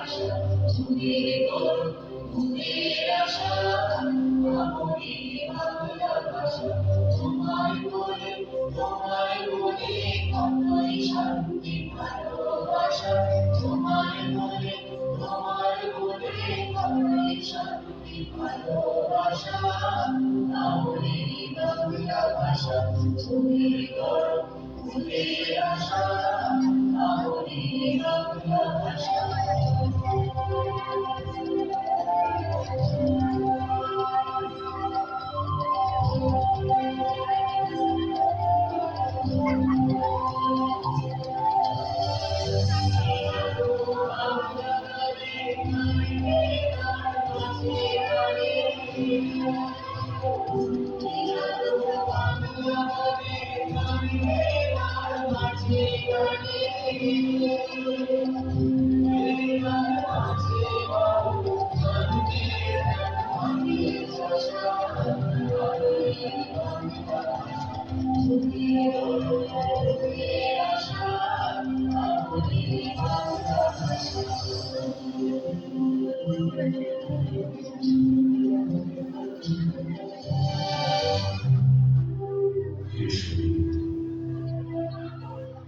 ভালোবাসা তুমি করো মুক্তির আশা আপনি ভালোবাসা তোমার বলে কতই শান্তি ভালোবাসা তোমার বলে কতই শান্তি ভালোবাসা আপনি ভালোবাসা তুমি করো মুক্তির আশা আপনি ভালোবাসা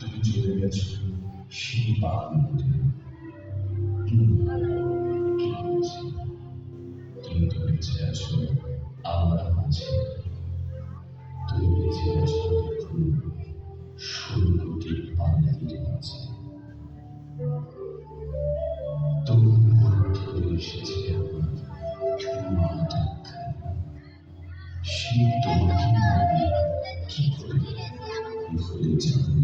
তুমি চলে গেছো সেই বাংলাতে তুমি তো বেঁচে আছো আমার মাঝে তুমি বেঁচে আছো ষোলোটি বাঙালির মাঝে তোমার মধ্যে এসেছে আমার সেই তোমাকে আমি কি করে ভুলে যাবো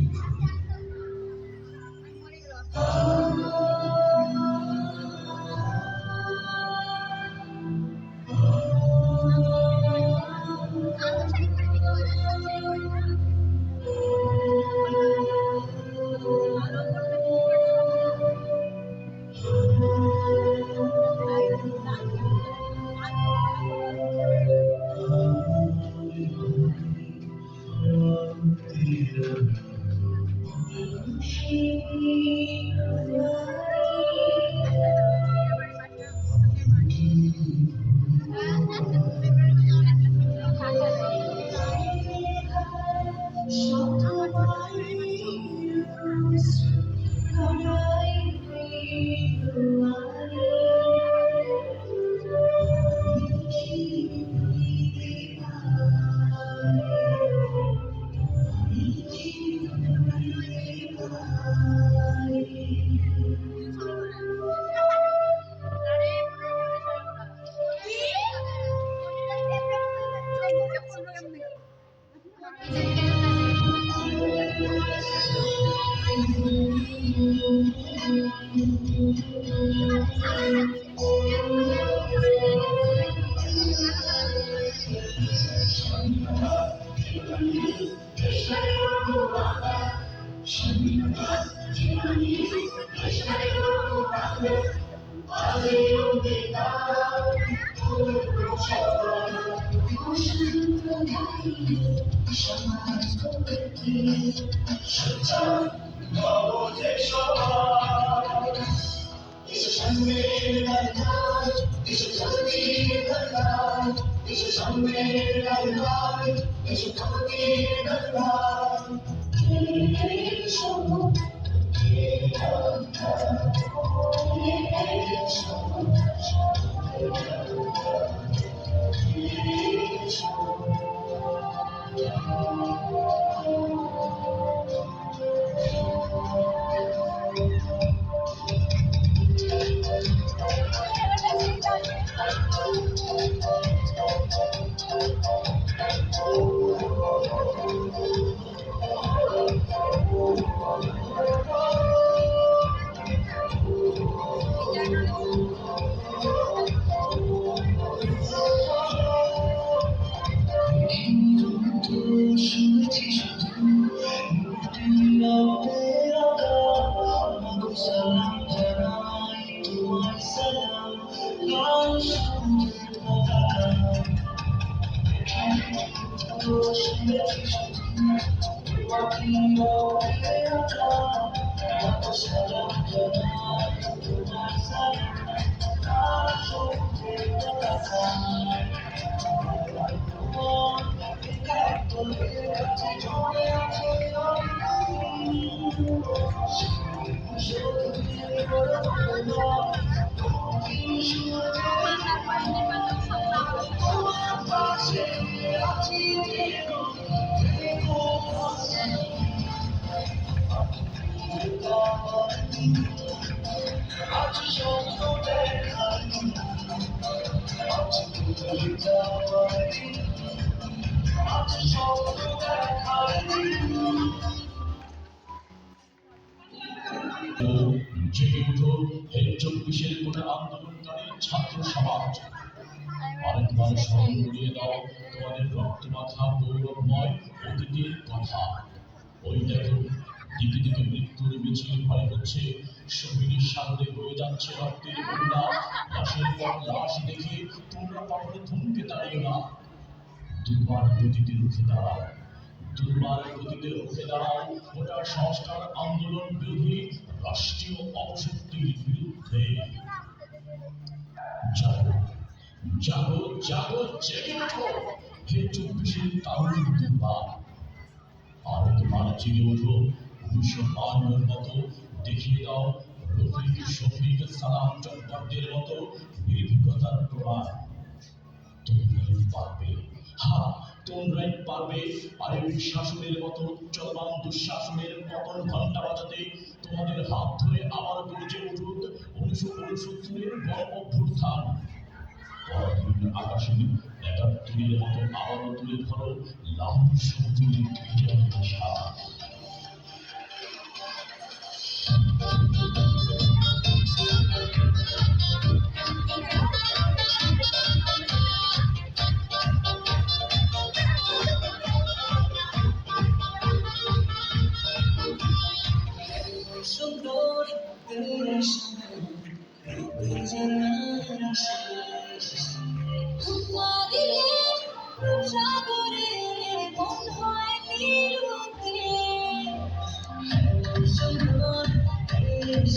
আজ স্বপ্ন দেখার আজ তুমি যাওয়ারি আজ স্বপ্ন দেখার জেগে উঠো এই 24-এর কোটা আন্দোলনকারী ছাত্র সমাজ। আরেকবার স্মরণ করিয়ে দাও তোমাদের রক্তমাখা গৌরবময় অতীতের কথা। ওই দেখো দিকে দিকে মৃত্যুর মিছিল ভয় হচ্ছে, শহীদের সাগরে বয়ে যাচ্ছে রক্তের বন্যা। লাশের পর লাশ দেখে তোমরা কখনো থমকে দাঁড়িয়ে না। দুর্বার গতিতে রুখে দাঁড়াও, দুর্বার গতিতে রুখে দাঁড়াও গোটা সংস্কার আন্দোলন বিরোধী রাষ্ট্রীয় অপশক্তির বিরুদ্ধে। জাগো জাগো জাগো, জেগে ওঠো হে 24-এর তারুণ দুর্বার। আরেকবার জেগে ওঠো 1952-এর মতো, দেখিয়ে দাও রফিক শফিক সালাম জব্বারদের মতো নির্ভীকতার প্রমাণ। তোমরাই পারবে, হ্যাঁ তোমরাই পারবে আরেক শাসনের মতো চলমান দুঃশাসনের পতন ঘন্টা বাজাতে। তোমাদের হাত ধরে আবার গর্জে উঠুক 1969-এর গণ অভ্যুত্থান। পরদিন আকাশে 71-এর মতো আবারও তুলে ধরো লাল সবুজের বিজয় নিশান। সুন্দর দেশ সাগরে মন হয় নীলুতে সুন্দর দেশ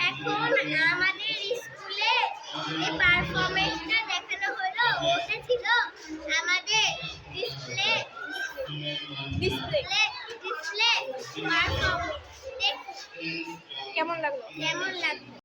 এখন আমাদের স্কুলে যে পারফরমেন্সটা দেখানো হলো ওটা ছিল আমাদের ডিসপ্লে পারফরমেন্স। কেমন লাগলো? কেমন লাগলো?